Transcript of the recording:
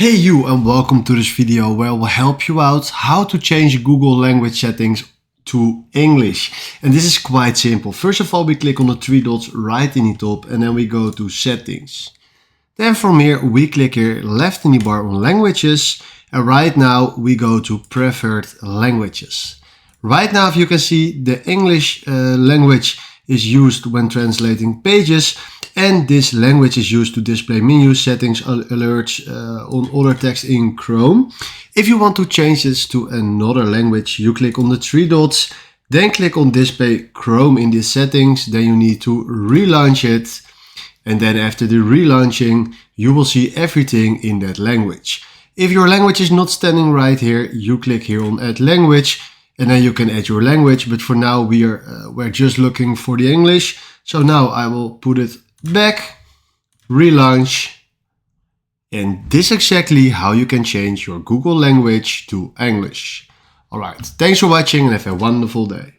Hey you, and welcome to this video where I will help you out how to change Google language settings to English. And this is quite simple. First of all, we click on the three dots right in the top and then we go to settings. Then from here we click here left in the bar on languages, and right now we go to preferred languages. Right now, if you can see, the English language is used when translating pages, and this language is used to display menu settings, alerts on other text in Chrome. If you want to change this to another language, you click on the three dots, then click on display Chrome in these settings, then you need to relaunch it, and then after the relaunching you will see everything in that language. If your language is not standing right here, you click here on add language, and then you can add your language, but for now we're just looking for the English. So now I will put it back, relaunch, and this is exactly how you can change your Google language to English. Alright, thanks for watching and have a wonderful day.